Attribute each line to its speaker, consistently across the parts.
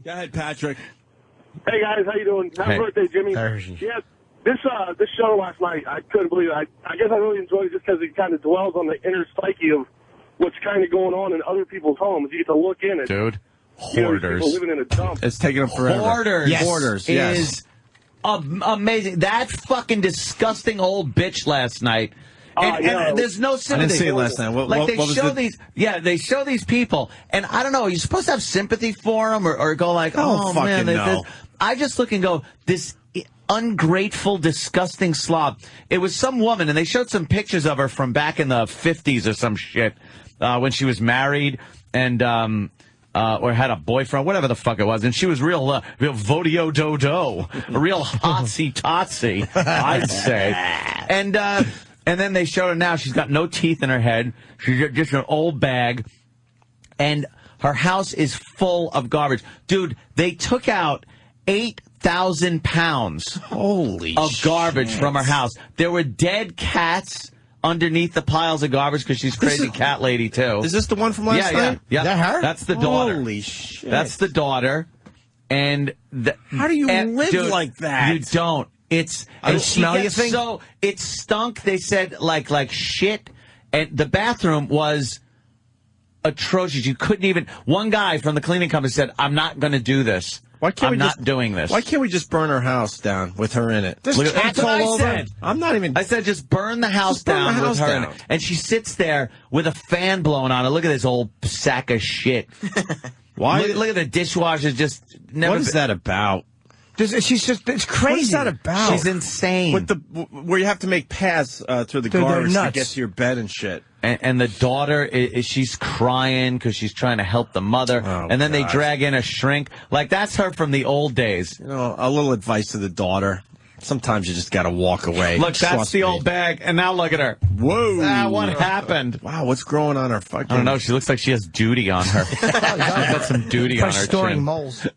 Speaker 1: Go ahead, Patrick.
Speaker 2: Hey guys, how you doing? Happy birthday, Jimmy. Yeah, this show last night, I couldn't believe it. I guess I really enjoyed it just because it kind of dwells on the inner psyche of what's kind of going on in other people's homes. You get to look in it.
Speaker 3: Dude,
Speaker 2: Hoarders. People living in a dump.
Speaker 1: It's taking them forever.
Speaker 3: Hoarders.
Speaker 1: Yes. Hoarders, yes.
Speaker 3: Is amazing. That fucking disgusting old bitch last night. And there's no sympathy.
Speaker 1: I didn't see it last night. What
Speaker 3: They show these people, and I don't know. You're supposed to have sympathy for them, or go like, oh man, I just look and go, this ungrateful, disgusting slob. It was some woman, and they showed some pictures of her from back in the 50s or some shit, when she was married and or had a boyfriend, whatever the fuck it was, and she was real vodio do-do, a real hotsy-totsy, I'd say. And then they showed her now. She's got no teeth in her head. She's just an old bag. And her house is full of garbage. Dude, they took out 8,000 pounds of garbage from her house. There were dead cats underneath the piles of garbage because she's crazy cat lady, too.
Speaker 1: Is this the one from last night?
Speaker 3: Yeah.
Speaker 1: Is that her?
Speaker 3: That's the daughter.
Speaker 1: Holy shit.
Speaker 3: That's the daughter. And
Speaker 1: how do you live like that?
Speaker 3: You don't. It's
Speaker 1: smell you think?
Speaker 3: So it stunk. They said like shit, and the bathroom was atrocious. You couldn't even. One guy from the cleaning company said, "I'm not going to do this. I'm not doing this.
Speaker 1: Why can't we just burn her house down with her in it?
Speaker 3: That's what I said.
Speaker 1: I'm not even.
Speaker 3: I said just burn the house down with her in it. And she sits there with a fan blowing on her. Look at this old sack of shit.
Speaker 1: Why?
Speaker 3: Look at the dishwasher. Just never.
Speaker 1: What is that about?
Speaker 4: It's crazy.
Speaker 1: What is that about?
Speaker 3: She's insane.
Speaker 1: Where you have to make paths through the garbage to get to your bed and shit.
Speaker 3: And the daughter, she's crying because she's trying to help the mother. And then they drag in a shrink. Like, that's her from the old days.
Speaker 1: You know, a little advice to the daughter. Sometimes you just got to walk away.
Speaker 3: Look, that's the old bag. And now look at her.
Speaker 1: Whoa.
Speaker 3: What happened?
Speaker 1: Wow, what's growing on her fucking...
Speaker 3: I don't know. She looks like she has duty on her. She's got some duty on her
Speaker 4: storing
Speaker 3: chin.
Speaker 4: moles.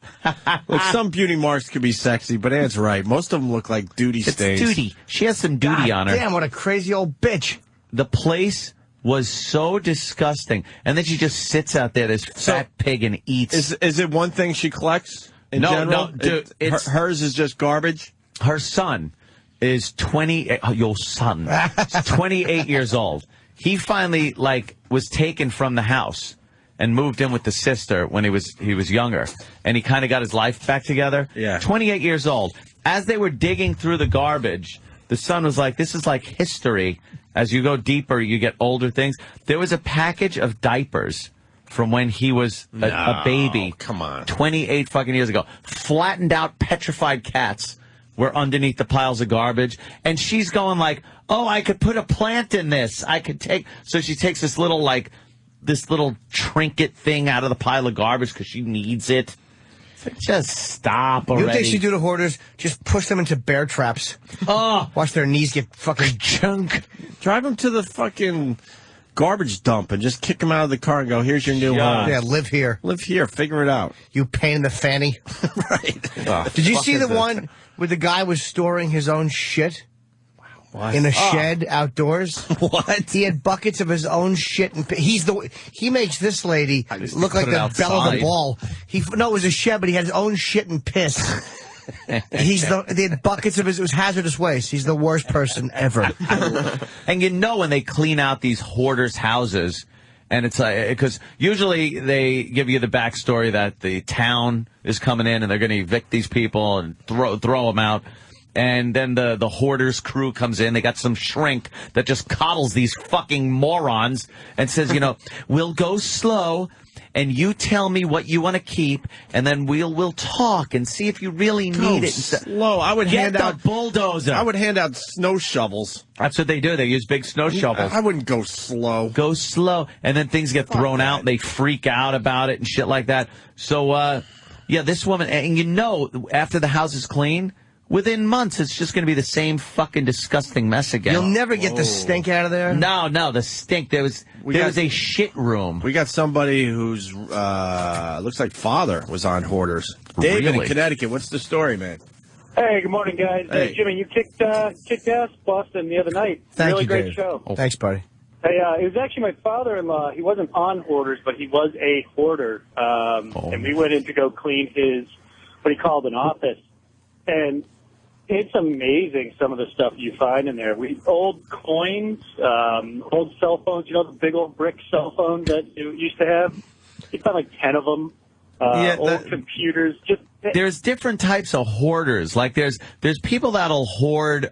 Speaker 1: Look, some beauty marks could be sexy, but Ann's right. Most of them look like duty stains.
Speaker 3: It's duty. She has some duty on her.
Speaker 4: Damn, what a crazy old bitch.
Speaker 3: The place was so disgusting. And then she just sits out there, this fat pig, and eats.
Speaker 1: Is it one thing she collects in general?
Speaker 3: No, dude.
Speaker 1: Hers is just garbage?
Speaker 3: Her son is 28. Your son is 28 years old. He finally was taken from the house and moved in with the sister when he was younger, and he kind of got his life back together.
Speaker 1: Yeah,
Speaker 3: 28 years old. As they were digging through the garbage, the son was like, "This is like history. As you go deeper, you get older things." There was a package of diapers from when he was a baby.
Speaker 1: Come on,
Speaker 3: 28 fucking years ago. Flattened out, petrified cats were underneath the piles of garbage, and she's going like, "Oh, I could put a plant in this. I could take." So she takes this little trinket thing out of the pile of garbage because she needs it. It's like, just stop already.
Speaker 4: You know what they should do to hoarders? Just push them into bear traps.
Speaker 3: Oh,
Speaker 4: watch their knees get fucking chunk.
Speaker 1: Drive them to the fucking garbage dump and just kick them out of the car and go, "Here's your new home.
Speaker 4: Yeah, live here.
Speaker 1: Live here. Figure it out."
Speaker 4: You pain in the fanny.
Speaker 1: Right.
Speaker 4: Did you see the one where the guy was storing his own shit?
Speaker 1: What?
Speaker 4: In a shed outdoors?
Speaker 1: What?
Speaker 4: He had buckets of his own shit, and he makes this lady look like the belle of the ball. It was a shed, but he had his own shit and piss. They had buckets of it was hazardous waste. He's the worst person ever.
Speaker 3: And when they clean out these hoarders' houses, and it's because usually they give you the backstory that the town is coming in and they're going to evict these people and throw them out. And then the hoarders crew comes in. They got some shrink that just coddles these fucking morons and says, "We'll go slow, and you tell me what you want to keep, and then we'll talk and see if you really need it."
Speaker 1: Slow. I would hand out
Speaker 3: bulldozer.
Speaker 1: I would hand out snow shovels.
Speaker 3: That's what they do. They use big snow shovels.
Speaker 1: I wouldn't go slow.
Speaker 3: Go slow, and then things get thrown out. And they freak out about it and shit like that. So, this woman, and after the house is clean, within months, it's just going to be the same fucking disgusting mess again.
Speaker 4: You'll never get the stink out of there?
Speaker 3: No, the stink. There was a shit room.
Speaker 1: We got somebody who's, looks like father was on Hoarders. David in Connecticut, what's the story, man?
Speaker 2: Hey, good morning, guys.
Speaker 1: Hey.
Speaker 2: Jimmy, you kicked ass Boston the other night.
Speaker 4: Thank
Speaker 2: really
Speaker 4: you,
Speaker 2: great
Speaker 4: Dave.
Speaker 2: show.
Speaker 4: Thanks, buddy.
Speaker 5: Hey, it was actually my father-in-law. He wasn't on Hoarders, but he was a hoarder. And we went in to go clean his, what he called an office. And it's amazing some of the stuff you find in there. Old coins, old cell phones, the big old brick cell phone that you used to have. You find like 10 of them. Old computers.
Speaker 3: There's different types of hoarders. Like there's people that'll hoard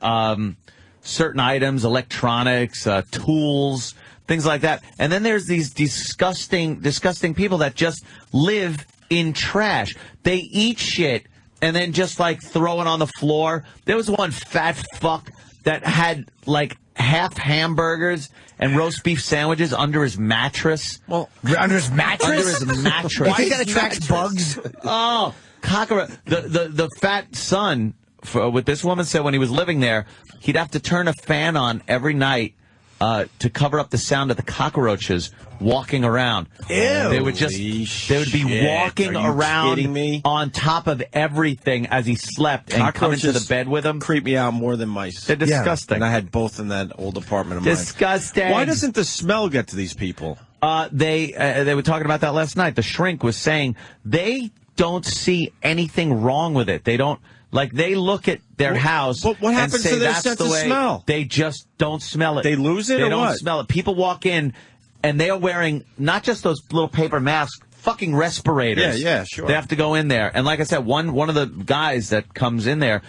Speaker 3: certain items, electronics, tools, things like that. And then there's these disgusting people that just live in trash. They eat shit and then just like throw it on the floor. There was one fat fuck that had like half hamburgers and roast beef sandwiches under his mattress.
Speaker 4: Well, under his mattress?
Speaker 3: Under his mattress.
Speaker 4: Why that attracts bugs?
Speaker 3: Oh, cockroach. The fat son with this woman said when he was living there, he'd have to turn a fan on every night to cover up the sound of the cockroaches walking around.
Speaker 4: Ew.
Speaker 3: They would be walking around on top of everything as he slept and come into the bed with him.
Speaker 1: Creep me out more than mice.
Speaker 3: They're disgusting.
Speaker 1: And I had both in that old apartment of mine.
Speaker 3: Disgusting.
Speaker 1: Why doesn't the smell get to these people?
Speaker 3: They were talking about that last night. The shrink was saying they don't see anything wrong with it. They don't. Like, they look at their house
Speaker 1: but what happens
Speaker 3: and say
Speaker 1: to their
Speaker 3: that's
Speaker 1: sense
Speaker 3: the
Speaker 1: of
Speaker 3: way.
Speaker 1: smell?
Speaker 3: They just don't smell it.
Speaker 1: They lose it
Speaker 3: They
Speaker 1: or
Speaker 3: don't
Speaker 1: what?
Speaker 3: smell it. People walk in, and they are wearing not just those little paper masks, fucking respirators.
Speaker 1: Yeah, sure.
Speaker 3: They have to go in there. And like I said, one of the guys that comes in there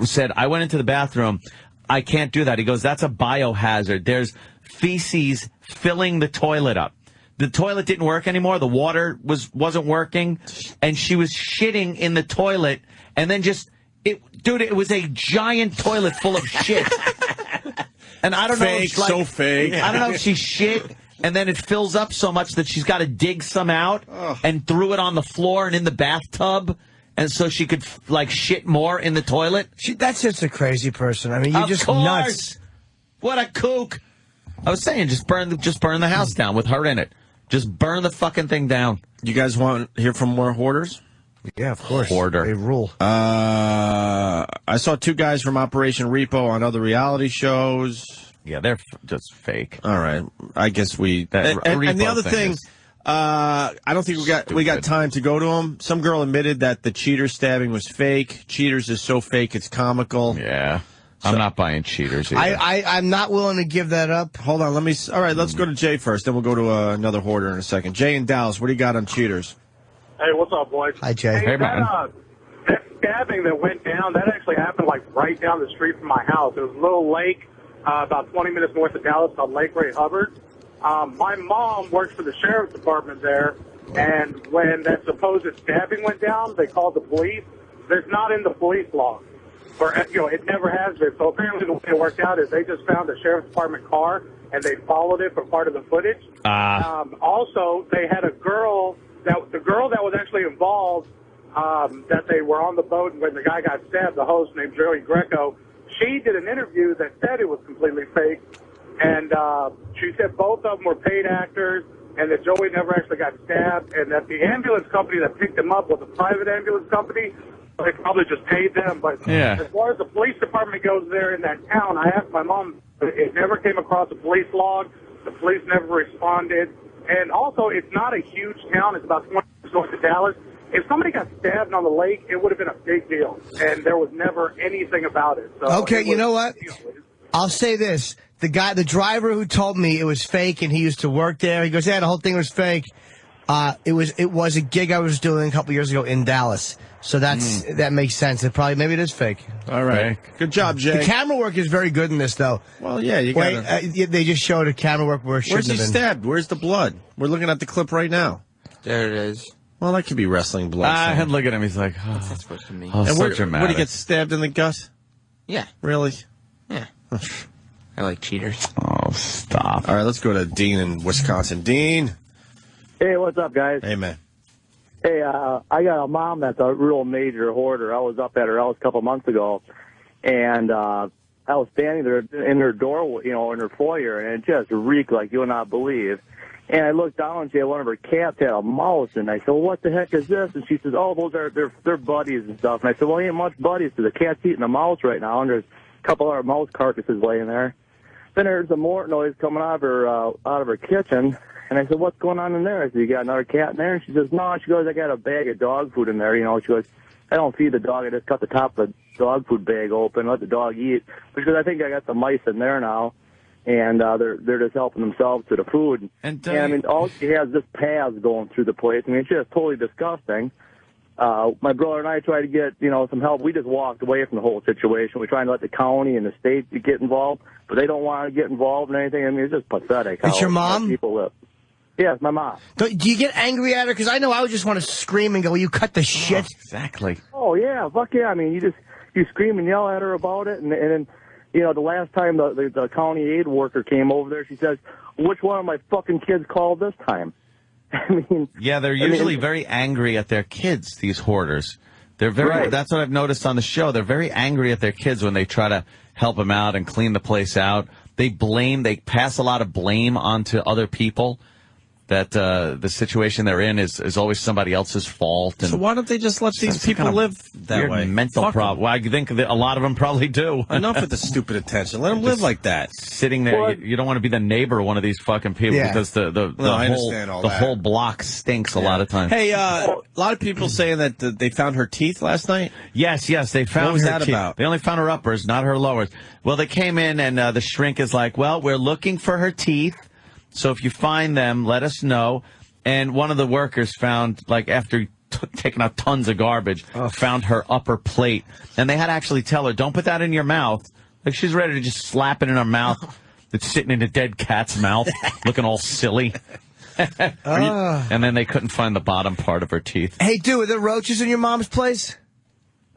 Speaker 3: said, I went into the bathroom. I can't do that. He goes, that's a biohazard. There's feces filling the toilet up. The toilet didn't work anymore. The water wasn't working. And she was shitting in the toilet and then just... Dude, it was a giant toilet full of shit. And I don't know if
Speaker 1: so fake.
Speaker 3: I don't know if she shit and then it fills up so much that she's got to dig some out and threw it on the floor and in the bathtub. And so she could like shit more in the toilet.
Speaker 4: That's just a crazy person. I mean, you're just nuts.
Speaker 3: What a kook. I was saying, just burn the house down with her in it. Just burn the fucking thing down.
Speaker 1: You guys want to hear from more hoarders?
Speaker 4: Yeah, of course.
Speaker 3: Hoarder.
Speaker 4: They rule.
Speaker 1: I saw two guys from Operation Repo on other reality shows.
Speaker 3: Yeah, they're just fake.
Speaker 1: All right. I guess we... And the other thing, I don't think we got time to go to them. Some girl admitted that the Cheaters stabbing was fake. Cheaters is so fake, it's comical.
Speaker 3: Yeah. I'm not buying Cheaters either.
Speaker 4: I'm not willing to give that up.
Speaker 1: Hold on. All right, let's go to Jay first. Then we'll go to another hoarder in a second. Jay in Dallas, what do you got on Cheaters?
Speaker 2: Hey, what's up, boys?
Speaker 4: Hi, Jay.
Speaker 3: Hey, man.
Speaker 2: That stabbing that went down, that actually happened like right down the street from my house. It was a little lake about 20 minutes north of Dallas called Lake Ray Hubbard. My mom works for the sheriff's department there, and when that supposed stabbing went down, they called the police. There's not in the police log. Or, it never has been. So apparently the way it worked out is they just found a sheriff's department car, and they followed it for part of the footage. Also, they had the girl that was actually involved, that they were on the boat when the guy got stabbed, the host named Joey Greco, she did an interview that said it was completely fake, and she said both of them were paid actors, and that Joey never actually got stabbed, and that the ambulance company that picked him up was a private ambulance company. They probably just paid them. But as far as the police department goes there in that town, I asked my mom, it never came across a police log. The police never responded. And also, it's not a huge town. It's about 20 minutes north of Dallas. If somebody got stabbed on the lake, it would have been a big deal. And there was never anything about it. So
Speaker 4: okay, you know what? I'll say this. The driver who told me it was fake and he used to work there, he goes, yeah, the whole thing was fake. It was a gig I was doing a couple years ago in Dallas. So that makes sense. Maybe it is fake.
Speaker 1: All right. Good job, Jay.
Speaker 4: The camera work is very good in this, though.
Speaker 1: Well, yeah, you got
Speaker 4: they just showed a camera work where it shouldn't have been.
Speaker 1: Where's he stabbed? Where's the blood? We're looking at the clip right now.
Speaker 6: There it is.
Speaker 1: Well, that could be wrestling blood.
Speaker 3: And look at him. He's like,
Speaker 6: what's that supposed to mean?
Speaker 3: Oh,
Speaker 1: and
Speaker 3: so dramatic.
Speaker 1: What, did he get stabbed in the gut?
Speaker 6: Yeah.
Speaker 1: Really?
Speaker 6: Yeah. I like cheaters.
Speaker 3: Oh, stop.
Speaker 1: All right, let's go to Dean in Wisconsin. Dean.
Speaker 7: Hey, what's up, guys?
Speaker 1: Hey, man.
Speaker 7: Hey, I got a mom that's a real major hoarder. I was up at her house a couple months ago, and I was standing there in her door, in her foyer, and it just reeked like you would not believe. And I looked down, and she had one of her cats had a mouse, and I said, well, what the heck is this? And she says, oh, those are they're buddies and stuff. And I said, well, ain't much buddies, because the cat's eating a mouse right now, and there's a couple other mouse carcasses laying there. then there's a more noise coming out of her kitchen. And I said, what's going on in there? I said, you got another cat in there? And she says, no. She goes, I got a bag of dog food in there. You know, she goes, I don't feed the dog. I just cut the top of the dog food bag open, let the dog eat. But she goes, I think I got the mice in there now. And they're just helping themselves to the food. And I mean, all she has this paths going through the place. I mean, it's just totally disgusting. My brother and I tried to get, some help. We just walked away from the whole situation. We're trying to let the county and the state get involved, but they don't want to get involved in anything. I mean, it's just pathetic.
Speaker 4: It's your mom?
Speaker 7: People live. Yeah, it's my mom.
Speaker 4: Do you get angry at her? Because I know I would just want to scream and go, you cut the shit.
Speaker 3: Exactly.
Speaker 7: Oh, yeah. Fuck yeah. I mean, you scream and yell at her about it. And then, the last time the county aid worker came over there, she says, which one of my fucking kids called this time? I mean...
Speaker 3: Yeah, they're usually very angry at their kids, these hoarders. They're very. Right. That's what I've noticed on the show. They're very angry at their kids when they try to help them out and clean the place out. They pass a lot of blame onto other people. That the situation they're in is always somebody else's fault. And
Speaker 1: so why don't they just let these people live that way?
Speaker 3: Mental problem. Well, I think that a lot of them probably do.
Speaker 1: Enough with the stupid attention. Let them live like that.
Speaker 3: Sitting there, you don't want to be the neighbor of one of these fucking people because the whole block stinks a lot of times.
Speaker 1: Hey, a lot of people saying that they found her teeth last night.
Speaker 3: Yes, they found.
Speaker 1: What was
Speaker 3: her
Speaker 1: that
Speaker 3: teeth.
Speaker 1: about?
Speaker 3: They only found her uppers, not her lowers. Well, they came in and the shrink is like, well, we're looking for her teeth. So if you find them, let us know. And one of the workers found, after taking out tons of garbage, found her upper plate. And they had to actually tell her, don't put that in your mouth. She's ready to just slap it in her mouth. It's sitting in a dead cat's mouth, looking all silly. And then they couldn't find the bottom part of her teeth.
Speaker 4: Hey, dude, are there roaches in your mom's place?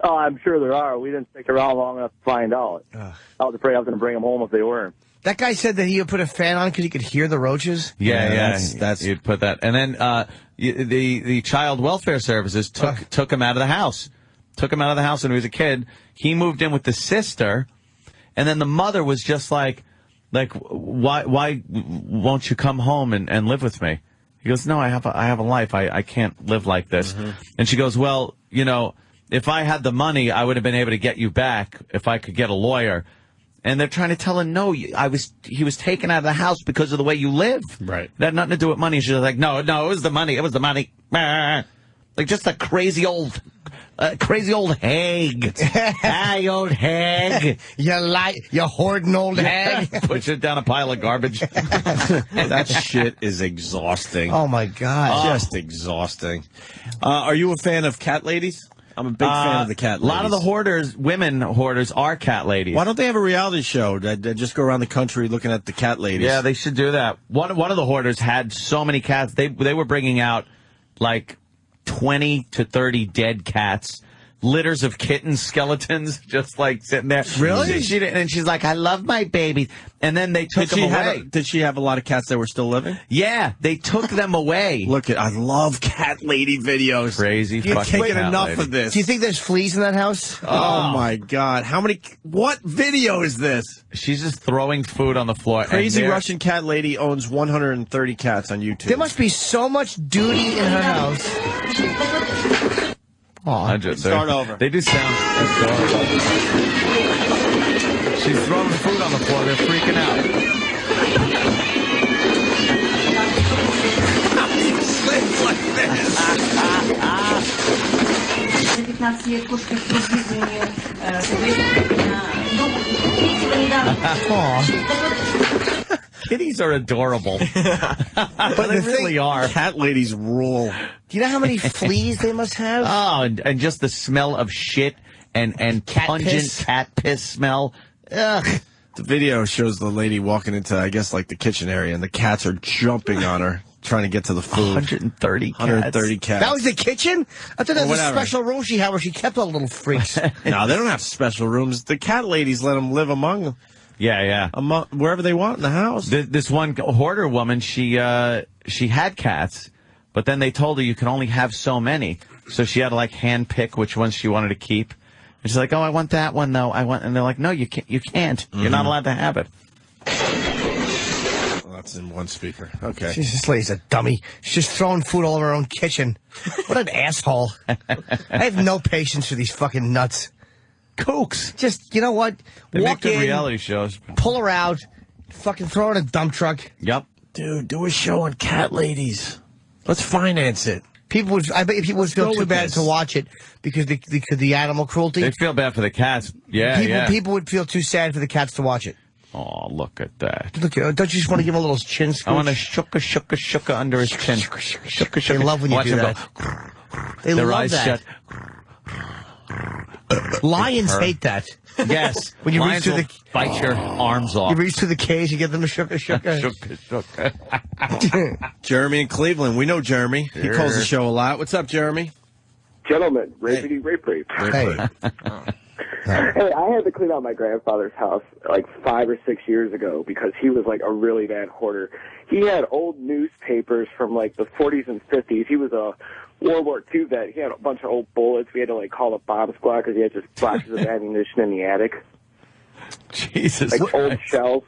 Speaker 7: Oh, I'm sure there are. We didn't stick around long enough to find out. I was afraid I was going to bring them home if they weren't.
Speaker 4: That guy said that he would put a fan on because he could hear the roaches.
Speaker 3: Yeah, that's you'd put that. And then the child welfare services took him out of the house. Took him out of the house when he was a kid. He moved in with the sister, and then the mother was just like, why won't you come home and live with me? He goes, no, I have a life. I can't live like this. Mm-hmm. And she goes, well, if I had the money, I would have been able to get you back if I could get a lawyer. And they're trying to tell her, no, he was taken out of the house because of the way you live.
Speaker 1: Right.
Speaker 3: It had nothing to do with money. She's like, no, it was the money. It was the money. Like just a crazy old hag. Hey, old hag.
Speaker 4: You hoarding old hag.
Speaker 3: Push it down a pile of garbage.
Speaker 1: That shit is exhausting.
Speaker 4: Oh, my God.
Speaker 1: Just exhausting. Are you a fan of cat ladies? I'm a big fan of the cat ladies.
Speaker 3: A lot of the women hoarders are cat ladies.
Speaker 1: Why don't they have a reality show that just go around the country looking at the cat ladies?
Speaker 3: Yeah, they should do that. One of the hoarders had so many cats. They were bringing out 20 to 30 dead cats. Litters of kitten skeletons just sitting there.
Speaker 4: Really?
Speaker 3: And she's like, I love my babies. And then they took them away.
Speaker 1: Did she have a lot of cats that were still living?
Speaker 3: Yeah, they took them away.
Speaker 1: I love cat lady videos.
Speaker 3: Crazy fucking
Speaker 1: You're taking enough
Speaker 3: lady.
Speaker 1: of this.
Speaker 4: Do you think there's fleas in that house?
Speaker 1: Oh my God. What video is this?
Speaker 3: She's just throwing food on the floor.
Speaker 1: Crazy Russian cat lady owns 130 cats on YouTube.
Speaker 4: There must be so much duty in her house.
Speaker 1: Start over.
Speaker 3: They do sound adorable. She's throwing food on the floor. They're freaking out.
Speaker 1: How do you sleep like this?
Speaker 3: Kitties are adorable. But they really are.
Speaker 1: Cat ladies rule.
Speaker 4: Do you know how many fleas they must have?
Speaker 3: Oh, and just the smell of shit and pungent cat piss smell. Ugh.
Speaker 1: The video shows the lady walking into, I guess, the kitchen area, and the cats are jumping on her, trying to get to the food.
Speaker 3: 130 cats.
Speaker 1: 130 cats.
Speaker 4: That was the kitchen? I thought that was a special room she had where she kept all the little freaks.
Speaker 1: No, they don't have special rooms. The cat ladies let them live among them.
Speaker 3: Yeah.
Speaker 1: Wherever they want in the house.
Speaker 3: This one hoarder woman, she had cats, but then they told her you can only have so many. So she had to hand pick which ones she wanted to keep. And she's like, oh, I want that one though. And they're like, no, you can't. Mm-hmm. You're not allowed to have it.
Speaker 1: Well, that's in one speaker. Okay.
Speaker 4: This lady's a dummy. She's just throwing food all over her own kitchen. What an asshole. I have no patience for these fucking nuts.
Speaker 3: Kooks.
Speaker 4: Just, you know what?
Speaker 3: They
Speaker 4: Walk
Speaker 3: make good
Speaker 4: in,
Speaker 3: reality shows.
Speaker 4: Pull her out, Fucking throw it in a dump truck.
Speaker 3: Yep.
Speaker 1: Dude, do a show on cat ladies. Let's finance it.
Speaker 4: I bet people would feel too bad to watch it because the animal cruelty.
Speaker 3: They feel bad for the cats. Yeah,
Speaker 4: People would feel too sad for the cats to watch it.
Speaker 3: Oh, look at that.
Speaker 4: Look, don't you just want to give him a little chin scooch?
Speaker 3: I want to shooka under his chin. Shooka.
Speaker 4: They love when you do that. They
Speaker 3: Their
Speaker 4: love
Speaker 3: eyes
Speaker 4: that.
Speaker 3: shut.
Speaker 4: Lions hate that.
Speaker 3: Yes.
Speaker 4: When you
Speaker 3: Lions
Speaker 4: reach through
Speaker 3: will bite your arms off.
Speaker 4: You reach through the cage, you get them to shooka.
Speaker 1: Jeremy in Cleveland. We know Jeremy. He calls the show a lot. What's up, Jeremy?
Speaker 8: Gentlemen, rape.
Speaker 4: Hey.
Speaker 8: Hey, I had to clean out my grandfather's house like 5 or 6 years ago because he was like a really bad hoarder. He had old newspapers from like the 40s and 50s. He was a World War II vet. He had a bunch of old bullets. We had to like call the bomb squad because he had just boxes of ammunition in the attic.
Speaker 3: Jesus.
Speaker 8: Like old shells.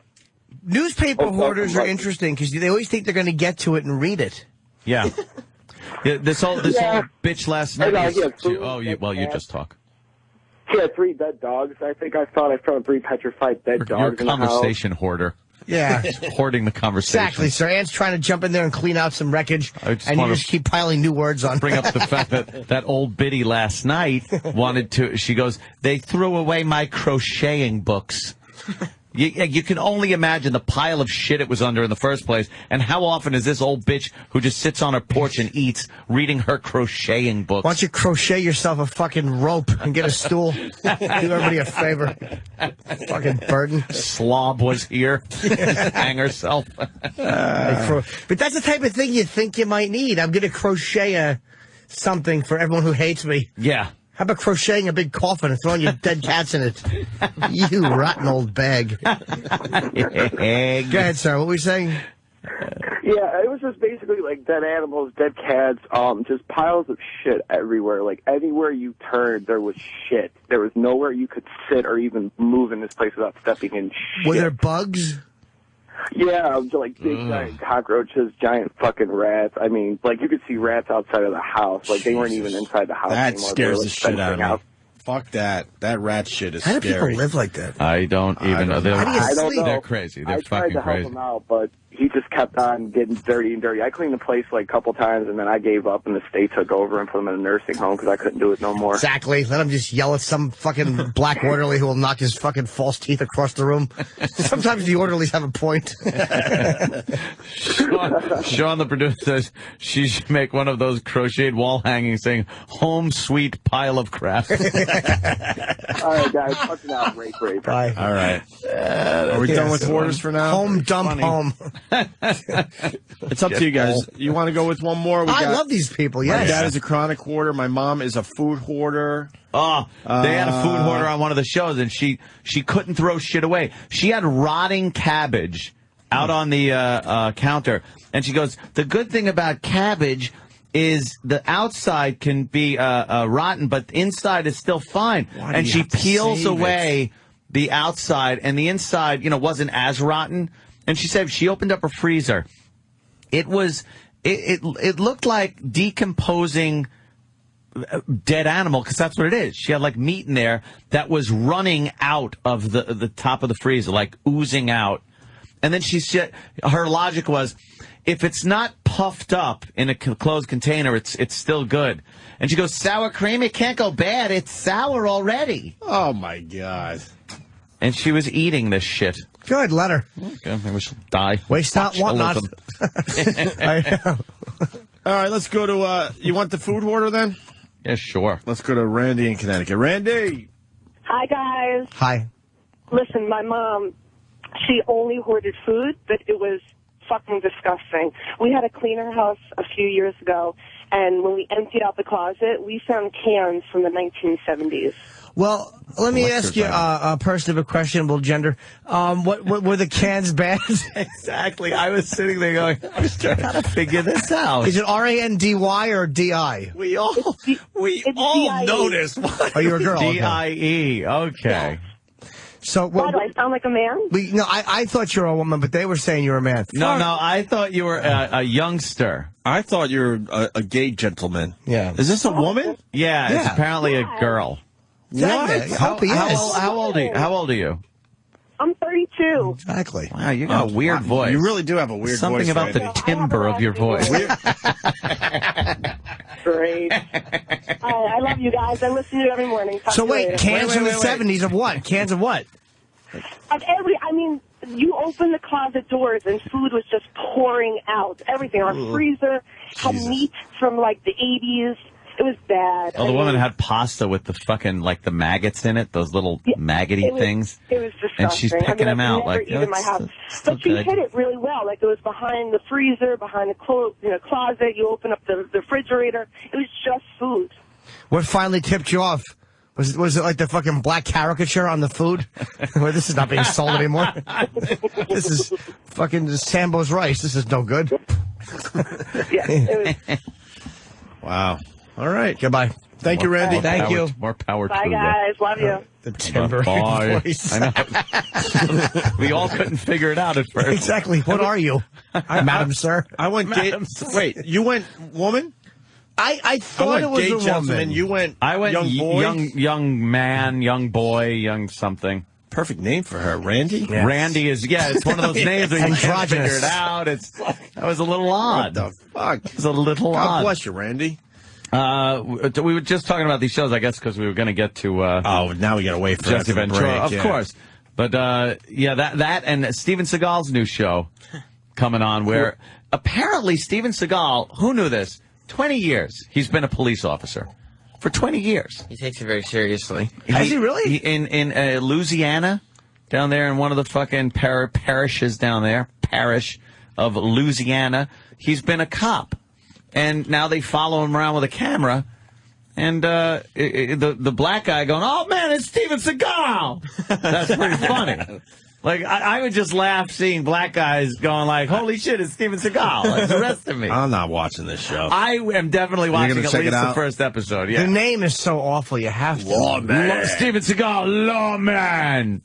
Speaker 4: Newspaper hoarders are interesting because they always think they're going to get to it and read it.
Speaker 3: Yeah. This whole bitch last night. You just talk.
Speaker 8: He had 3 dead dogs. I think I thought I found 3 petrified dead dogs
Speaker 3: You're a
Speaker 8: in the house.
Speaker 3: conversation hoarder.
Speaker 4: Yeah.
Speaker 3: Hoarding the conversation.
Speaker 4: Exactly, sir. Ann's trying to jump in there and clean out some wreckage, and you just keep piling new words on.
Speaker 3: Bring up the fact that old biddy last night wanted to, she goes, they threw away my crocheting books. You can only imagine the pile of shit it was under in the first place, and how often is this old bitch who just sits on her porch and eats reading her crocheting books?
Speaker 4: Why don't you crochet yourself a fucking rope and get a stool? Do everybody a favor. Fucking burden.
Speaker 3: Slob was here. Hang herself.
Speaker 4: But that's the type of thing you think you might need. I'm going to crochet something for everyone who hates me.
Speaker 3: Yeah.
Speaker 4: How about crocheting a big coffin and throwing your dead cats in it? You rotten old bag. Go ahead, sir. What were you saying?
Speaker 8: Yeah, it was just basically like dead animals, dead cats, just piles of shit everywhere. Like anywhere you turned, there was shit. There was nowhere you could sit or even move in this place without stepping in shit.
Speaker 4: Were there bugs?
Speaker 8: Yeah, like big giant cockroaches, giant fucking rats. I mean, like you could see rats outside of the house. Like they weren't even inside the house
Speaker 1: that
Speaker 8: anymore.
Speaker 1: Scares
Speaker 8: like,
Speaker 1: the shit out of me. Fuck that. That rat shit is
Speaker 4: scary.
Speaker 1: How do
Speaker 4: people live like that?
Speaker 3: I don't even know.
Speaker 8: I don't know.
Speaker 3: They're crazy. They're fucking crazy.
Speaker 8: I tried to help him out, but he just kept on getting dirty and dirty. I cleaned the place like a couple times, and then I gave up, and the state took over and put him in a nursing home because I couldn't do it no more.
Speaker 4: Exactly. Let him just yell at some fucking black orderly who will knock his fucking false teeth across the room. Sometimes the orderlies have a point.
Speaker 3: Sean, the producer, says she should make one of those crocheted wall hangings saying, home sweet pile of crap.
Speaker 8: All right, guys. Fucking out. Rape.
Speaker 4: Bye.
Speaker 1: All right. Are we done with Hoarders for now?
Speaker 4: Home dump home.
Speaker 1: It's up to you guys. You want to go with one more?
Speaker 4: I love these people, yes.
Speaker 1: My dad is a chronic hoarder. My mom is a food hoarder.
Speaker 3: Oh, they had a food hoarder on one of the shows, and she couldn't throw shit away. She had rotting cabbage out on the counter, and she goes, the good thing about cabbage is the outside can be rotten, but the inside is still fine. And she peels away the outside, and the inside, wasn't as rotten. And she said she opened up her freezer. It looked like decomposing dead animal, because that's what it is. She had like meat in there that was running out of the top of the freezer, like oozing out. And then she said her logic was, if it's not puffed up in a closed container, it's still good. And she goes, sour cream, it can't go bad. It's sour already.
Speaker 1: Oh, my God.
Speaker 3: And she was eating this shit.
Speaker 4: Good, let her.
Speaker 3: Okay, maybe she'll die.
Speaker 4: Waste not, want not.
Speaker 1: All right, let's go to, you want the food hoarder then?
Speaker 3: Yeah, sure.
Speaker 1: Let's go to Randy in Connecticut. Randy!
Speaker 9: Hi, guys.
Speaker 4: Hi.
Speaker 9: Listen, my mom, she only hoarded food, but it was fucking disgusting. We had to clean our house a few years ago, and when we emptied out the closet, we found cans from the 1970s.
Speaker 4: Well, let me ask you a person of a questionable gender. What were the cans bad?
Speaker 3: Exactly. I was sitting there going, I'm trying to figure this out.
Speaker 4: Is it R-A-N-D-Y or D-I?
Speaker 3: We all know this.
Speaker 4: Oh, you're a girl.
Speaker 3: D-I-E. Okay.
Speaker 4: So,
Speaker 9: why do I sound like a man?
Speaker 4: I thought you were a woman, but they were saying you were a man.
Speaker 3: No, I thought you were a youngster.
Speaker 1: I thought you were a gay gentleman.
Speaker 4: Yeah.
Speaker 1: Is this a woman?
Speaker 3: Yeah, it's apparently a girl.
Speaker 4: What?
Speaker 3: How old are you?
Speaker 9: I'm 30. 42.
Speaker 4: Exactly.
Speaker 3: Wow, you got a weird voice.
Speaker 1: You really do have a weird
Speaker 3: Something
Speaker 1: voice.
Speaker 3: Something about the timbre of your voice.
Speaker 9: Great. I love you guys. I listen to you every morning. Talk
Speaker 4: So wait,
Speaker 9: later.
Speaker 4: cans from the 70s of what? Cans of what?
Speaker 9: You open the closet doors and food was just pouring out. Everything. Our freezer had meat from like the 80s. It was bad.
Speaker 3: Oh, the woman had pasta with the fucking, like, the maggots in it, those little maggoty things.
Speaker 9: It was disgusting.
Speaker 3: And she's picking them out.
Speaker 9: Like, in my house. But she hid it really well. Like, it was behind the freezer, behind the closet. You open up the refrigerator. It was just food.
Speaker 4: What finally tipped you off? Was it like the fucking black caricature on the food? Well, this is not being sold anymore. This is fucking Sambo's rice. This is no good.
Speaker 9: Yeah, it was.
Speaker 1: Wow. All right.
Speaker 4: Goodbye.
Speaker 1: Thank you, Randy.
Speaker 4: Thank you.
Speaker 3: More power to
Speaker 9: Bye,
Speaker 3: you.
Speaker 9: guys. Love you.
Speaker 4: The timbre voice.
Speaker 3: I know. We all couldn't figure it out at first.
Speaker 4: Exactly. What are you? Madam, sir.
Speaker 1: I went gay. Wait, you went woman?
Speaker 4: I thought it was
Speaker 1: gay
Speaker 4: a
Speaker 1: gentleman.
Speaker 4: woman.
Speaker 1: You went
Speaker 3: I went
Speaker 1: young boy?
Speaker 3: young man, young boy, young something.
Speaker 1: Perfect name for her. Randy?
Speaker 4: Yes.
Speaker 3: Randy is, it's one of those names where you can't figure it out. That was a little odd.
Speaker 1: What the fuck?
Speaker 3: It was a little odd.
Speaker 1: God bless you, Randy.
Speaker 3: We were just talking about these shows, I guess, because we were going to get to...
Speaker 1: now we got to wait for
Speaker 3: Jesse
Speaker 1: after the
Speaker 3: Ventura.
Speaker 1: break,
Speaker 3: Of course. But, that and Steven Seagal's new show coming on, where apparently Steven Seagal, who knew this, 20 years he's been a police officer. For 20 years.
Speaker 6: He takes it very seriously.
Speaker 4: Has he really?
Speaker 3: In Louisiana, down there in one of the fucking parishes down there, parish of Louisiana, he's been a cop. And now they follow him around with a camera. And the black guy going, oh, man, it's Steven Seagal. That's pretty funny. Like, I would just laugh seeing black guys going like, holy shit, it's Steven Seagal. Like, the rest of me.
Speaker 1: I'm not watching this show.
Speaker 3: I am definitely watching at least the first episode. Yeah.
Speaker 4: The name is so awful, you have to.
Speaker 1: Lawman.
Speaker 3: Steven Seagal, Lawman.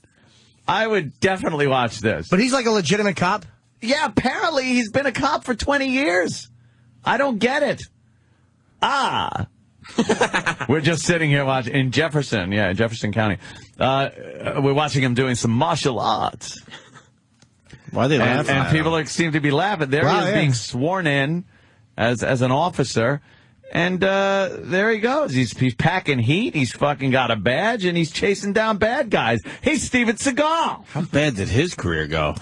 Speaker 3: I would definitely watch this.
Speaker 4: But he's like a legitimate cop?
Speaker 3: Yeah, apparently he's been a cop for 20 years. I don't get it. We're just sitting here watching in Jefferson, in Jefferson County. We're watching him doing some martial arts.
Speaker 1: Why are they laughing?
Speaker 3: And people seem to be laughing. There he is being sworn in as an officer. And there he goes. He's packing heat. He's fucking got a badge, and he's chasing down bad guys. He's Steven Seagal.
Speaker 1: How bad did his career go?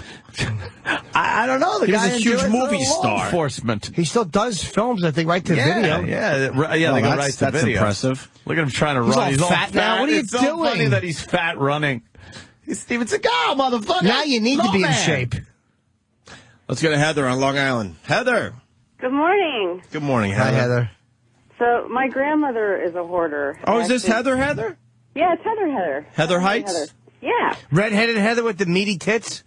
Speaker 3: I don't know. The guy
Speaker 1: was a huge movie
Speaker 3: law
Speaker 1: star.
Speaker 3: Enforcement.
Speaker 4: He still does films, I think, right to video.
Speaker 3: Yeah, they go right to
Speaker 1: that's
Speaker 3: video.
Speaker 1: That's impressive.
Speaker 3: Look at him trying to
Speaker 4: He's
Speaker 3: run.
Speaker 4: all
Speaker 3: He's all
Speaker 4: fat now. What are you
Speaker 3: it's
Speaker 4: doing?
Speaker 3: So funny that he's fat running. He's Steven Seagal, motherfucker.
Speaker 4: Now you need to be in
Speaker 3: Lawman.
Speaker 4: shape.
Speaker 1: Let's go to Heather on Long Island. Heather.
Speaker 10: Good morning.
Speaker 1: Good morning,
Speaker 4: Hi,
Speaker 1: Heather.
Speaker 4: Heather.
Speaker 10: So my grandmother is a hoarder.
Speaker 1: Oh, is this Heather?
Speaker 10: Yeah, it's Heather.
Speaker 1: Heather Heights?
Speaker 10: Heather. Yeah.
Speaker 4: Redheaded Heather with the meaty tits?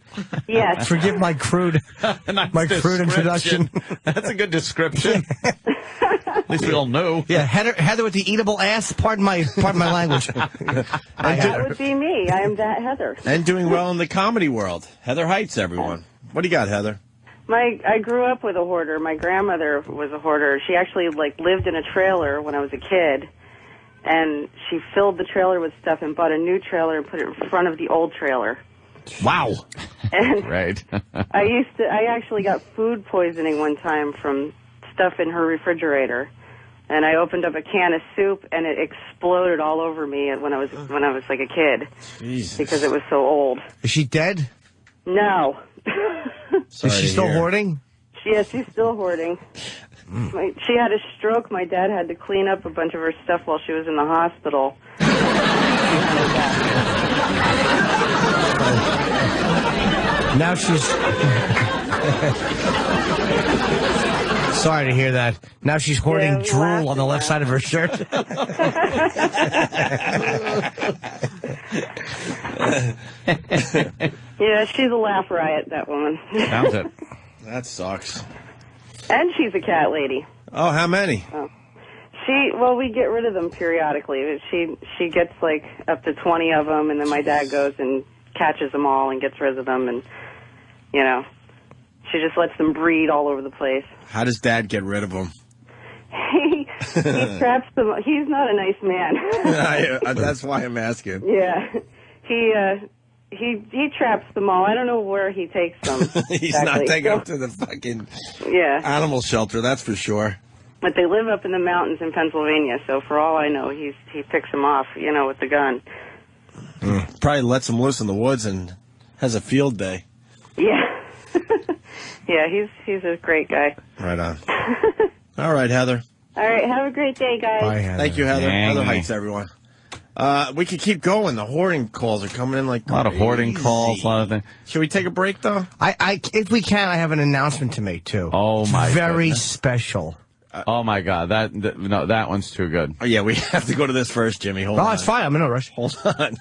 Speaker 10: Yes.
Speaker 4: Forgive my crude, crude introduction.
Speaker 3: That's a good description. At least we all know.
Speaker 4: Yeah, Heather with the eatable ass. Pardon my language.
Speaker 10: That would be me. I am that Heather.
Speaker 1: And doing well in the comedy world. Heather Heights, everyone. What do you got, Heather?
Speaker 10: I grew up with a hoarder. My grandmother was a hoarder. She actually lived in a trailer when I was a kid, and she filled the trailer with stuff and bought a new trailer and put it in front of the old trailer.
Speaker 4: Wow.
Speaker 10: And
Speaker 3: right.
Speaker 10: I actually got food poisoning one time from stuff in her refrigerator. And I opened up a can of soup, and it exploded all over me when I was like a kid.
Speaker 1: Jesus.
Speaker 10: Because it was so old.
Speaker 4: Is she dead?
Speaker 10: No.
Speaker 4: Is she still hoarding?
Speaker 10: Yes, she's still hoarding. She had a stroke. My dad had to clean up a bunch of her stuff while she was in the hospital.
Speaker 4: Now she's... Sorry to hear that. Now she's hoarding drool on the left side of her shirt.
Speaker 10: Yeah, she's a laugh riot, that woman.
Speaker 3: Sounds it.
Speaker 1: That sucks.
Speaker 10: And she's a cat lady.
Speaker 1: Oh, how many?
Speaker 10: We get rid of them periodically. She gets up to 20 of them, and then my dad goes and catches them all and gets rid of them, and she just lets them breed all over the place.
Speaker 1: How does Dad get rid of them?
Speaker 10: He traps them. He's not a nice man.
Speaker 1: That's why I'm asking.
Speaker 10: Yeah, he traps them all. I don't know where he takes them.
Speaker 1: He's not taking them to the fucking animal shelter, that's for sure.
Speaker 10: But they live up in the mountains in Pennsylvania, so for all I know, he picks them off, with the gun.
Speaker 1: Probably lets them loose in the woods and has a field day.
Speaker 10: Yeah. Yeah, he's a great guy.
Speaker 1: Right on. All right, Heather.
Speaker 10: All right, have a great day, guys.
Speaker 1: Bye, Heather. Thank you, Heather. Heather Heights, everyone. We could keep going. The hoarding calls are coming in like
Speaker 3: a lot of hoarding calls, a lot of things.
Speaker 1: Should we take a break, though?
Speaker 4: If we can, I have an announcement to make, too.
Speaker 3: Oh, my God.
Speaker 4: Very special.
Speaker 3: Oh, my God. No, that one's too good.
Speaker 1: Oh, yeah, we have to go to this first, Jimmy. Hold on.
Speaker 4: Oh, it's fine. I'm in no rush.
Speaker 1: Hold on.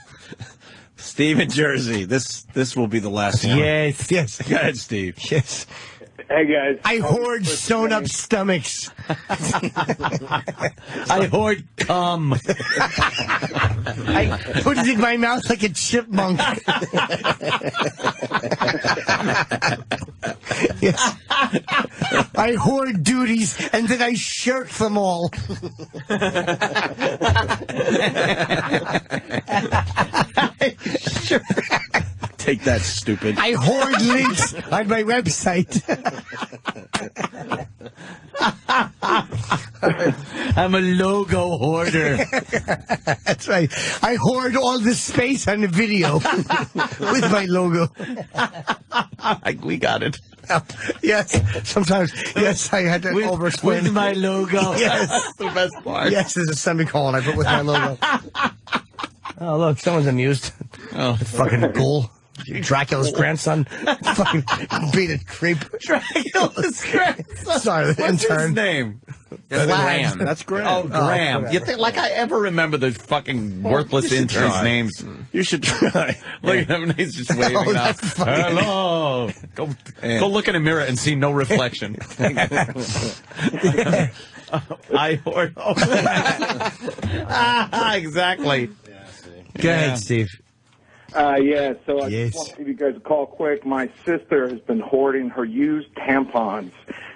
Speaker 1: Steve in Jersey. This will be the last one.
Speaker 4: Yes.
Speaker 1: Go ahead, Steve.
Speaker 4: Yes.
Speaker 2: Hey, guys.
Speaker 4: I hoard sewn-up stomachs.
Speaker 3: I hoard cum.
Speaker 4: I put it in my mouth like a chipmunk. Yes. I hoard duties, and then I shirk them all.
Speaker 1: Take that, stupid.
Speaker 4: I hoard links on my website.
Speaker 3: I'm a logo hoarder.
Speaker 4: That's right. I hoard all the space on the video with my logo.
Speaker 3: We got it.
Speaker 4: Yes, sometimes. Yes, I had to over-explain.
Speaker 3: With my logo.
Speaker 4: Yes.
Speaker 3: That's the best part.
Speaker 4: Yes, there's a semicolon I put with my logo. Oh, look, someone's amused.
Speaker 3: Oh.
Speaker 4: Fucking ghoul. Dracula's grandson. Fucking beat a creep.
Speaker 3: Dracula's grandson.
Speaker 4: Sorry, the
Speaker 3: What's
Speaker 4: intern.
Speaker 3: his name?
Speaker 1: Graham. That's Graham.
Speaker 3: Oh, Graham. You think like I ever remember those fucking worthless interns' names?
Speaker 1: You should try.
Speaker 3: Look at him. He's just waving out. Hello. Go look in a mirror and see no reflection. I hoard. Exactly.
Speaker 4: Go ahead, Steve.
Speaker 2: So I just want to give you guys a call quick. My sister has been hoarding her used tampons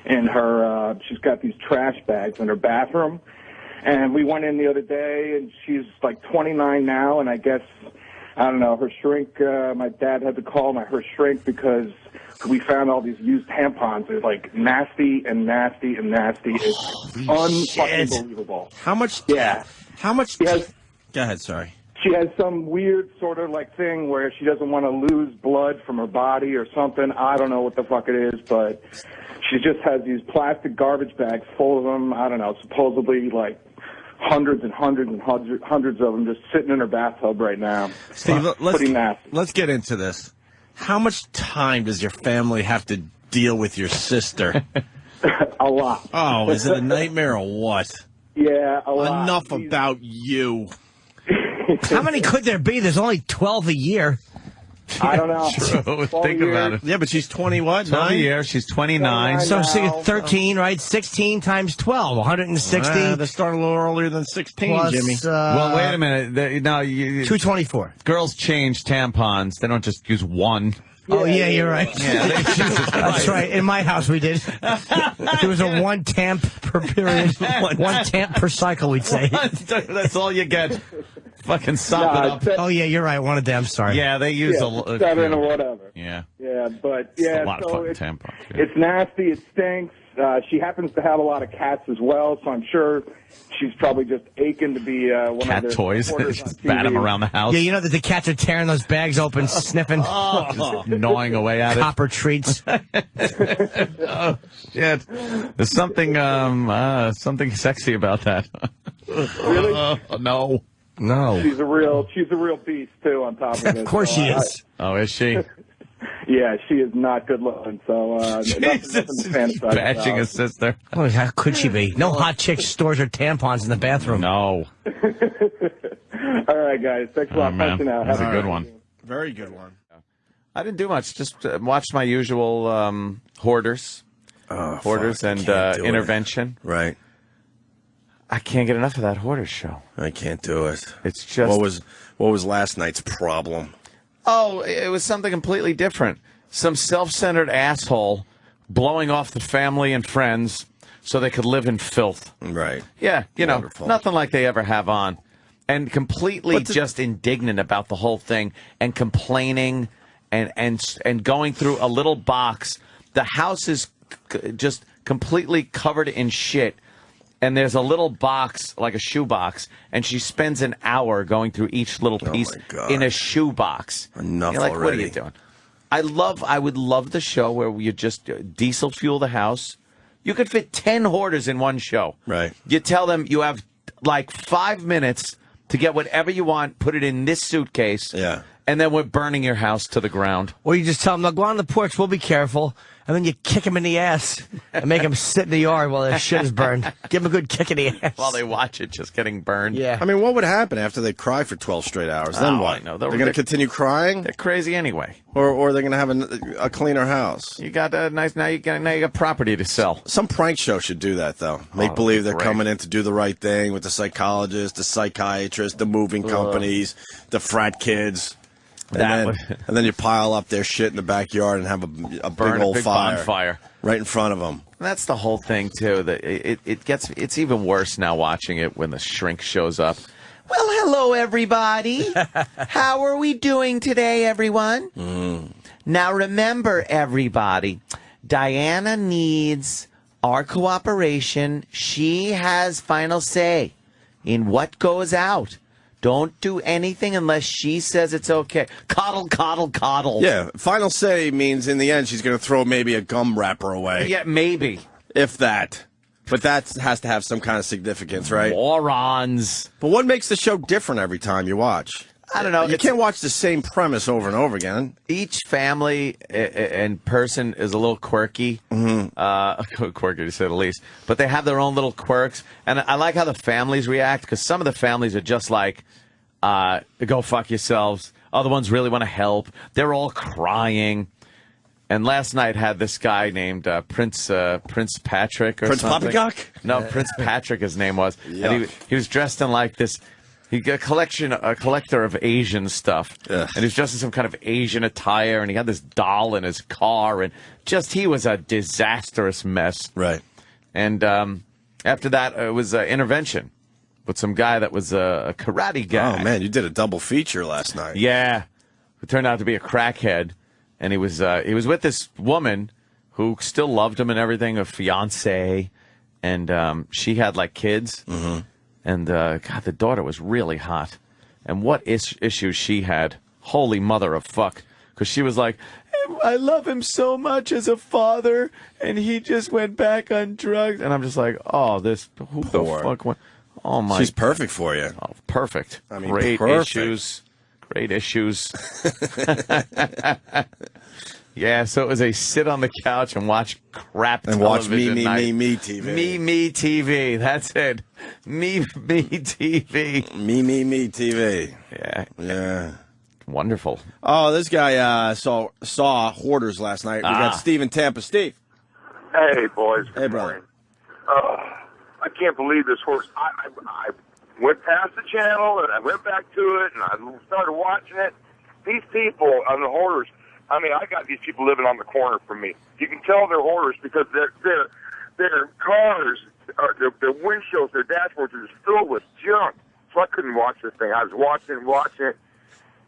Speaker 2: in her, she's got these trash bags in her bathroom. And we went in the other day, and she's like 29 now, and I guess, I don't know, her shrink, my dad had to call her shrink because we found all these used tampons. They're like nasty and nasty and nasty. It's unbelievable.
Speaker 1: How much?
Speaker 2: Yeah.
Speaker 1: How much?
Speaker 2: Go
Speaker 1: ahead, sorry.
Speaker 2: She has some weird sort of like thing where she doesn't want to lose blood from her body or something. I don't know what the fuck it is, but she just has these plastic garbage bags full of them. I don't know, supposedly like hundreds and hundreds and hundreds of them just sitting in her bathtub right now.
Speaker 1: Steve, let's get into this. How much time does your family have to deal with your sister?
Speaker 2: A lot.
Speaker 1: Oh, is it a nightmare or what?
Speaker 2: Yeah, a lot.
Speaker 1: Enough about you.
Speaker 4: How many could there be? There's only 12 a year.
Speaker 2: I don't know.
Speaker 3: True. Think about it.
Speaker 1: Yeah, but she's 20 what?
Speaker 3: 12 a year. She's 29.
Speaker 4: So 13, right? 16 times 12, 160.
Speaker 1: They start a little earlier than 16,
Speaker 4: plus,
Speaker 1: Jimmy.
Speaker 3: Well, wait a minute.
Speaker 4: 224.
Speaker 3: Girls change tampons. They don't just use one.
Speaker 4: Oh, yeah, you're right.
Speaker 3: Yeah,
Speaker 4: that's right. In my house, we did. There was a one tamp per period. One tamp per cycle, we'd say.
Speaker 3: That's all you get. Fucking sop it up.
Speaker 4: Oh, yeah, you're right. One of them, sorry.
Speaker 3: Yeah, they use
Speaker 2: a 7 or whatever.
Speaker 3: Yeah.
Speaker 2: Yeah, but
Speaker 3: it's a lot of fucking tampons. Yeah.
Speaker 2: It's nasty. It stinks. She happens to have a lot of cats as well, so I'm sure she's probably just aching to be one
Speaker 3: cat
Speaker 2: of the
Speaker 3: toys. Just bat them around the house.
Speaker 4: Yeah, you know that the cats are tearing those bags open, sniffing,
Speaker 3: gnawing away at
Speaker 4: copper treats.
Speaker 3: Oh shit! There's something sexy about that.
Speaker 2: Really?
Speaker 3: No.
Speaker 2: She's a real beast too. On top of it,
Speaker 4: of course she is.
Speaker 3: Oh, is she?
Speaker 2: Yeah, she is not good looking. So nothing to fantasize
Speaker 3: bashing a sister.
Speaker 4: Oh, how could she be? No hot chick stores her tampons in the bathroom.
Speaker 3: No.
Speaker 2: All right, guys. Thanks a lot.
Speaker 3: Man. That's a good one.
Speaker 1: Very good one.
Speaker 3: I didn't do much. Just watched my usual Hoarders. Hoarders and Intervention.
Speaker 1: Right.
Speaker 3: I can't get enough of that Hoarders show.
Speaker 1: I can't do it.
Speaker 3: It's just...
Speaker 1: What was last night's problem?
Speaker 3: Oh, it was something completely different. Some self-centered asshole blowing off the family and friends so they could live in filth.
Speaker 1: Right.
Speaker 3: Yeah,
Speaker 1: Wonderful.
Speaker 3: Nothing like they ever have on. and completely just indignant about the whole thing and complaining and going through a little box. The house is just completely covered in shit. And there's a little box, like a shoe box, and she spends an hour going through each little piece in a shoe box.
Speaker 1: Enough
Speaker 3: already.
Speaker 1: What
Speaker 3: are you doing? I would love the show where you just diesel fuel the house. You could fit 10 hoarders in one show.
Speaker 1: Right.
Speaker 3: You tell them you have like 5 minutes to get whatever you want, put it in this suitcase.
Speaker 1: Yeah.
Speaker 3: And then we're burning your house to the ground.
Speaker 4: Or you just tell them, "Now go on the porch, we'll be careful." And then you kick them in the ass and make them sit in the yard while their shit is burned. Give them a good kick in the ass.
Speaker 3: While they watch it just getting burned.
Speaker 4: Yeah.
Speaker 1: I mean, what would happen after they cry for 12 straight hours? Then what?
Speaker 3: I know.
Speaker 1: They're going to continue crying?
Speaker 3: They're crazy anyway.
Speaker 1: Or they're going to have a cleaner house?
Speaker 3: You got a nice, now you got property to sell.
Speaker 1: Some prank show should do that, though. Make believe they're coming in to do the right thing with the psychologist, the psychiatrist, the moving companies, the frat kids. And then you pile up their shit in the backyard and have a big old
Speaker 3: bonfire
Speaker 1: right in front of them.
Speaker 3: That's the whole thing too. That it's even worse now watching it when the shrink shows up. Well, hello everybody. How are we doing today, everyone? Now remember, everybody, Diana needs our cooperation. She has final say in what goes out. Don't do anything unless she says it's okay. Coddle, coddle, coddle.
Speaker 1: Yeah, final say means in the end she's going to throw maybe a gum wrapper away.
Speaker 3: Yeah, maybe.
Speaker 1: If that. But that has to have some kind of significance, right?
Speaker 3: Morons.
Speaker 1: But what makes the show different every time you watch?
Speaker 3: I don't know.
Speaker 1: You can't watch the same premise over and over again.
Speaker 3: Each family and person is a little quirky. Quirky to say the least. But they have their own little quirks. And I like how the families react, because some of the families are just like, go fuck yourselves. Other ones really want to help. They're all crying. And last night had this guy named Prince Patrick or
Speaker 1: Prince
Speaker 3: something.
Speaker 1: Poppycock?
Speaker 3: No, Prince Patrick his name was.
Speaker 1: Yuck.
Speaker 3: And he was dressed in like this. He got a collector of Asian stuff.
Speaker 1: Ugh.
Speaker 3: And he was dressed in some kind of Asian attire, and he had this doll in his car, and he was a disastrous mess.
Speaker 1: Right.
Speaker 3: And after that, it was intervention with some guy that was a karate guy.
Speaker 1: Oh, man, you did a double feature last night.
Speaker 3: Yeah. Who turned out to be a crackhead. And he was with this woman who still loved him and everything, a fiance, and she had like kids. Mm-hmm. And, God, the daughter was really hot. And what issues she had. Holy mother of fuck. Because she was like, I love him so much as a father, and he just went back on drugs. And I'm just like, who the fuck went? Oh, my.
Speaker 1: She's perfect for you.
Speaker 3: Oh, perfect.
Speaker 1: I mean,
Speaker 3: great
Speaker 1: perfect.
Speaker 3: issues. Great issues. Yeah, so it was a sit on the couch and watch crap
Speaker 1: and
Speaker 3: television
Speaker 1: watch
Speaker 3: night.
Speaker 1: me TV.
Speaker 3: Me TV. That's it. Me TV.
Speaker 1: Me TV.
Speaker 3: Yeah.
Speaker 1: Yeah.
Speaker 3: Wonderful.
Speaker 1: Oh, this guy saw Hoarders last night. We got Steve in Tampa. Steve.
Speaker 11: Hey, boys.
Speaker 1: Hey, brother.
Speaker 11: I can't believe this horse. I went past the channel, and I went back to it, and I started watching it. These people on the Hoarders, I mean, I got these people living on the corner from me. You can tell they're Hoarders because their cars, their windshields, their dashboards are just filled with junk. So I couldn't watch this thing. I was watching it,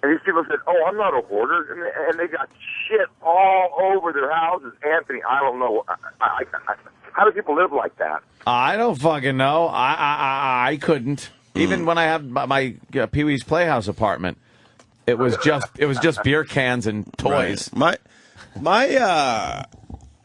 Speaker 11: and these people said, "Oh, I'm not a hoarder," and they got shit all over their houses. Anthony, I don't know. How do people live like that?
Speaker 3: I don't fucking know. I couldn't. Even when I had my Pee Wee's Playhouse apartment, it was just beer cans and toys.
Speaker 1: Right.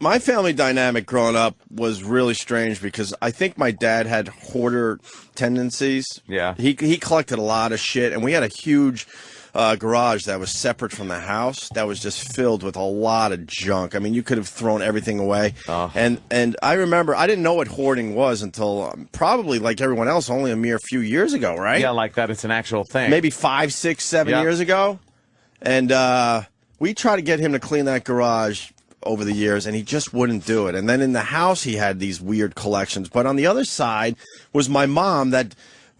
Speaker 1: My family dynamic growing up was really strange because I think my dad had hoarder tendencies.
Speaker 3: Yeah.
Speaker 1: He collected a lot of shit, and we had a huge garage that was separate from the house that was just filled with a lot of junk. I mean, you could have thrown everything away. And I remember, I didn't know what hoarding was until probably like everyone else, only a mere few years ago, right?
Speaker 3: Yeah, like that. It's an actual thing.
Speaker 1: Maybe 5, 6, 7 years ago. And we tried to get him to clean that garage over the years, and he just wouldn't do it. And then in the house, he had these weird collections. But on the other side was my mom that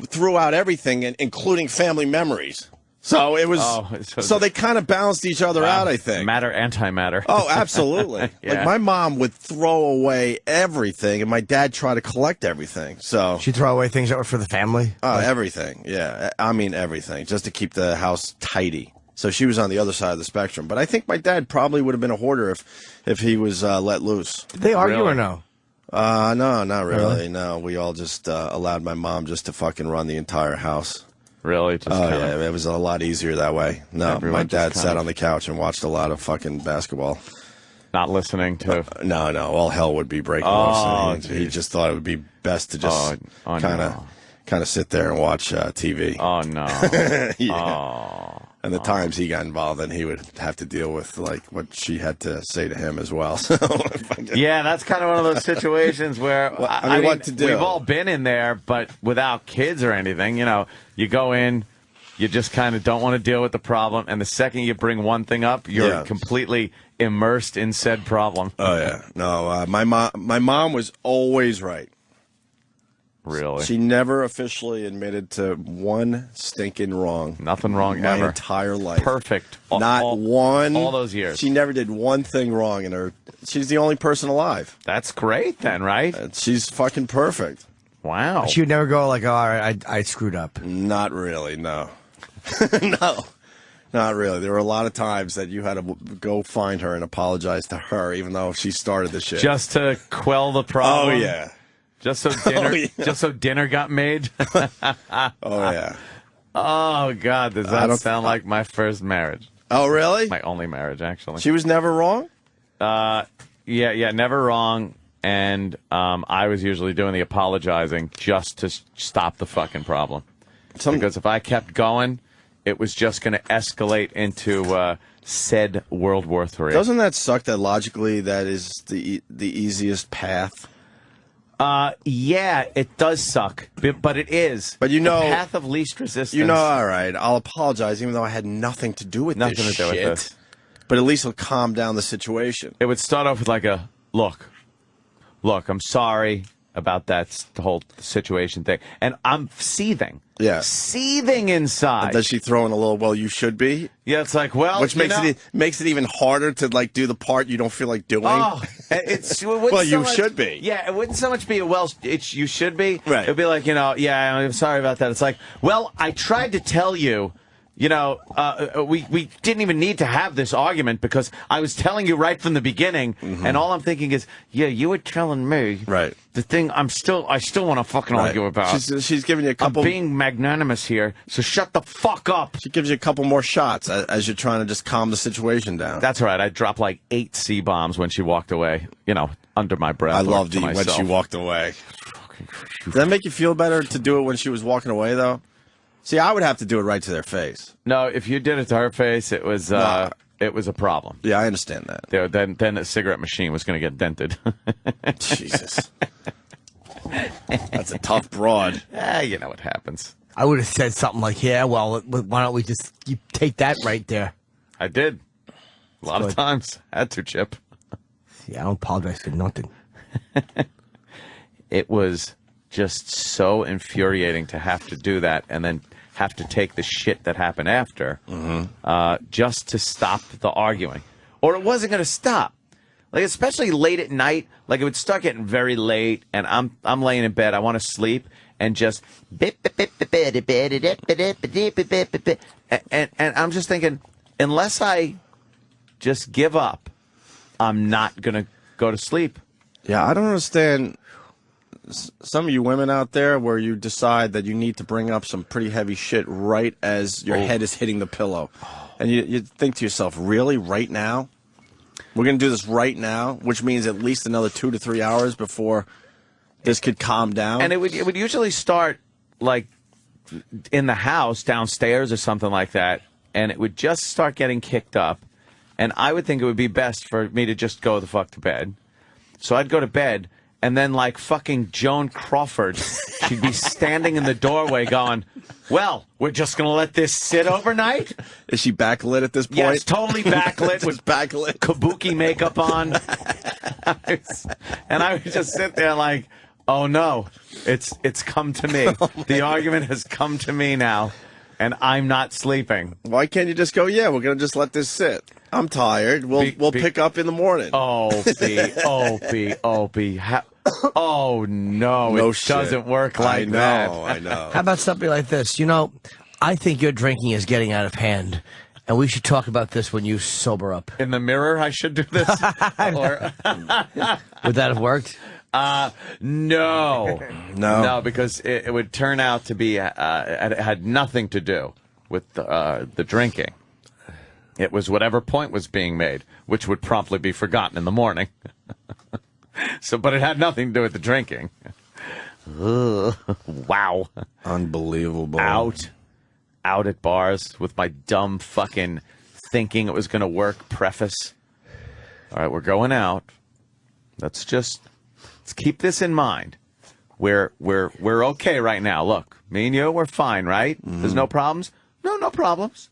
Speaker 1: threw out everything, including family memories. So it was. So they kind of balanced each other out, I think.
Speaker 3: Matter, antimatter.
Speaker 1: Oh, absolutely.
Speaker 3: Yeah.
Speaker 1: Like my mom would throw away everything, and my dad tried to collect everything. So
Speaker 4: she'd throw away things that were for the family.
Speaker 1: Oh, everything. Yeah, I mean everything, just to keep the house tidy. So she was on the other side of the spectrum. But I think my dad probably would have been a hoarder if he was let loose.
Speaker 4: Did they argue or no?
Speaker 1: No, not really. No, we all just allowed my mom just to fucking run the entire house.
Speaker 3: Really? Just
Speaker 1: yeah, it was a lot easier that way. No, my dad sat on the couch and watched a lot of fucking basketball.
Speaker 3: Not listening to...
Speaker 1: No, all hell would be breaking loose. He just thought it would be best to just kind of sit there and watch TV.
Speaker 3: Oh, no.
Speaker 1: Yeah. And the times he got involved, then he would have to deal with like what she had to say to him as well. So
Speaker 3: yeah, that's kind of one of those situations where
Speaker 1: I mean, what to do?
Speaker 3: We've all been in there, but without kids or anything. You know, you go in, you just kind of don't want to deal with the problem, and the second you bring one thing up, you're completely immersed in said problem.
Speaker 1: Oh yeah, no, my mom was always right.
Speaker 3: Really?
Speaker 1: She never officially admitted to one stinking wrong.
Speaker 3: Nothing wrong
Speaker 1: my
Speaker 3: ever.
Speaker 1: entire life.
Speaker 3: Perfect.
Speaker 1: Not one.
Speaker 3: All those years.
Speaker 1: She never did one thing wrong in her. She's the only person alive.
Speaker 3: That's great then, right?
Speaker 1: She's fucking perfect.
Speaker 3: Wow.
Speaker 4: She would never go like, oh, all right, I screwed up.
Speaker 1: Not really, no. No. Not really. There were a lot of times that you had to go find her and apologize to her, even though she started the shit.
Speaker 3: Just to quell the problem?
Speaker 1: Oh, yeah.
Speaker 3: Just so dinner got made?
Speaker 1: Oh, yeah.
Speaker 3: Oh, God. Does that sound like my first marriage?
Speaker 1: Oh, really?
Speaker 3: My only marriage, actually.
Speaker 1: She was never wrong?
Speaker 3: Yeah, never wrong. And I was usually doing the apologizing just to stop the fucking problem. Because if I kept going, it was just going to escalate into said World War III.
Speaker 1: Doesn't that suck that logically that is the easiest path?
Speaker 3: Yeah, it does suck, but it is.
Speaker 1: But you know,
Speaker 3: the path of least resistance.
Speaker 1: You know, all right, I'll apologize, even though I had nothing to do with
Speaker 3: nothing
Speaker 1: this
Speaker 3: to do
Speaker 1: shit.
Speaker 3: with this.
Speaker 1: But at least it'll calm down the situation.
Speaker 3: It would start off with like a look, I'm sorry about that whole situation thing, and I'm seething.
Speaker 1: Yeah,
Speaker 3: seething inside.
Speaker 1: And does she throw in a little? Well, you should be.
Speaker 3: Yeah, it's like
Speaker 1: which makes it even harder to like do the part you don't feel like doing.
Speaker 3: Oh, it
Speaker 1: well, you should be.
Speaker 3: Yeah, it wouldn't so much be you should be.
Speaker 1: Right.
Speaker 3: It'd be like, yeah, I'm sorry about that. It's like, well, I tried to tell you. We didn't even need to have this argument because I was telling you right from the beginning, and all I'm thinking is, yeah, you were telling me the thing I still want to fucking argue about.
Speaker 1: She's giving you a couple.
Speaker 3: I'm being magnanimous here, so shut the fuck up.
Speaker 1: She gives you a couple more shots as you're trying to just calm the situation down.
Speaker 3: That's right. I dropped like 8 C-bombs when she walked away, under my breath.
Speaker 1: I loved it when she walked away. Did that make you feel better to do it when she was walking away, though? See, I would have to do it right to their face.
Speaker 3: No, if you did it to her face, it was a problem.
Speaker 1: Yeah, I understand that.
Speaker 3: Then a cigarette machine was going to get dented.
Speaker 1: Jesus. That's a tough broad.
Speaker 3: You know what happens.
Speaker 4: I would have said something like, yeah, well, why don't we just take that right there?
Speaker 3: I did. A lot of times. Had to, Chip.
Speaker 4: Yeah, I don't apologize for nothing.
Speaker 3: It was just so infuriating to have to do that and then have to take the shit that happened after just to stop the arguing. Or it wasn't going to stop. Like, especially late at night, like it would start getting very late and I'm laying in bed, I want to sleep and just and I'm just thinking, unless I just give up, I'm not going to go to sleep.
Speaker 1: Yeah, I don't understand some of you women out there where you decide that you need to bring up some pretty heavy shit right as your head is hitting the pillow. And you think to yourself, really, right now? We're going to do this right now, which means at least another 2 to 3 hours before this could calm down.
Speaker 3: And it would usually start, like, in the house, downstairs or something like that, and it would just start getting kicked up. And I would think it would be best for me to just go the fuck to bed. So I'd go to bed. And then, like fucking Joan Crawford, she'd be standing in the doorway going, well, we're just going to let this sit overnight?
Speaker 1: Is she backlit at this point?
Speaker 3: Yes, totally backlit with
Speaker 1: backlit
Speaker 3: kabuki makeup on. And I would just sit there like, oh, no, it's come to me. The argument has come to me now. and I'm not sleeping.
Speaker 1: Why can't you just go, yeah, we're going to just let this sit? I'm tired. We'll pick up in the morning.
Speaker 3: Opie. Oh, no, it doesn't work like that.
Speaker 1: I know.
Speaker 4: How about something like this? You know, I think your drinking is getting out of hand, and we should talk about this when you sober up.
Speaker 3: In the mirror, I should do this?
Speaker 4: Would that have worked?
Speaker 3: No, because it would turn out to be, it had nothing to do with the drinking. It was whatever point was being made, which would promptly be forgotten in the morning. But it had nothing to do with the drinking. Wow.
Speaker 1: Unbelievable.
Speaker 3: Out at bars with my dumb fucking thinking it was going to work preface. All right, we're going out. Let's keep this in mind. We're okay right now. Look, me and you, we're fine, right? There's no problems? No problems.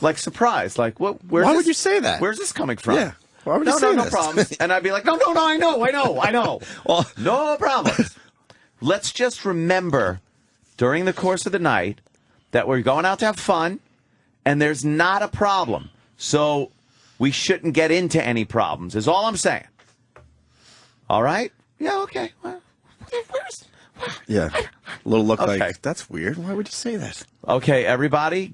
Speaker 3: Like, surprise. Like, why
Speaker 1: would you say that?
Speaker 3: Where's this coming from?
Speaker 1: Yeah. Why would you say
Speaker 3: no
Speaker 1: this?
Speaker 3: problems. And I'd be like, no, I know. Well, no problems. Let's just remember during the course of the night that we're going out to have fun and there's not a problem. So we shouldn't get into any problems, is all I'm saying. All right? Yeah, okay. Well,
Speaker 1: yeah. A little look like, that's weird. Why would you say that?
Speaker 3: Okay, everybody,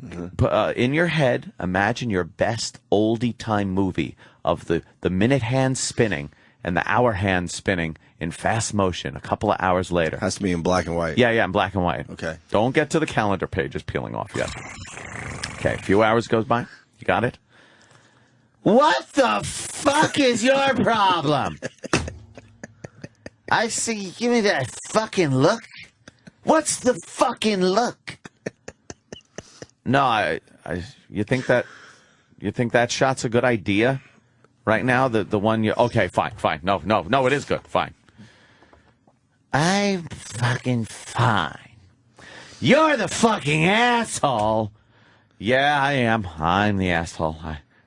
Speaker 3: in your head, imagine your best oldie-time movie of the minute hand spinning and the hour hand spinning in fast motion a couple of hours later.
Speaker 1: Has to be in black and white.
Speaker 3: Yeah, in black and white.
Speaker 1: Okay.
Speaker 3: Don't get to the calendar pages peeling off yet. Okay, a few hours goes by. You got it? What the fuck is your problem? I see. Give me that fucking look. What's the fucking look? No, you think that shot's a good idea right now? The one you... Okay, fine. No, it is good. Fine. I'm fucking fine. You're the fucking asshole. Yeah, I am. I'm the asshole.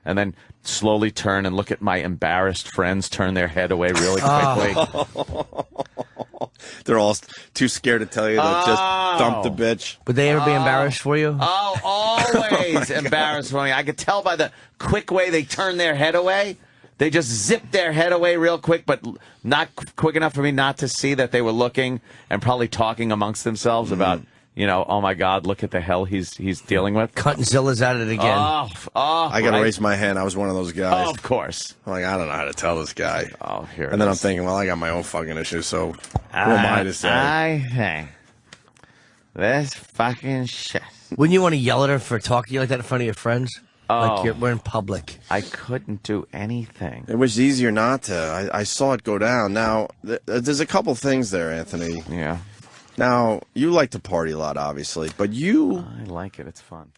Speaker 3: And then slowly turn and look at my embarrassed friends turn their head away really quickly.
Speaker 1: They're all too scared to tell you that just dump the bitch.
Speaker 4: Would they ever be embarrassed for you?
Speaker 3: Oh, always embarrassed for me. I could tell by the quick way they turn their head away. They just zipped their head away real quick, but not quick enough for me not to see that they were looking and probably talking amongst themselves about, oh my God, look at the hell he's dealing with.
Speaker 4: Cuttingzilla's at it again.
Speaker 1: I got to raise my hand. I was one of those guys.
Speaker 3: Oh, of course.
Speaker 1: I'm like, I don't know how to tell this guy.
Speaker 3: Oh, here.
Speaker 1: And then I'm thinking, well, I got my own fucking issues, so who am I to say?
Speaker 3: I think this fucking shit.
Speaker 4: Wouldn't you want to yell at her for talking to you like that in front of your friends?
Speaker 3: Oh.
Speaker 4: Like we're in public.
Speaker 3: I couldn't do anything.
Speaker 1: It was easier not to. I saw it go down. Now, there's a couple things there, Anthony.
Speaker 3: Yeah.
Speaker 1: Now, you like to party a lot, obviously, but you...
Speaker 3: I like it. It's fun.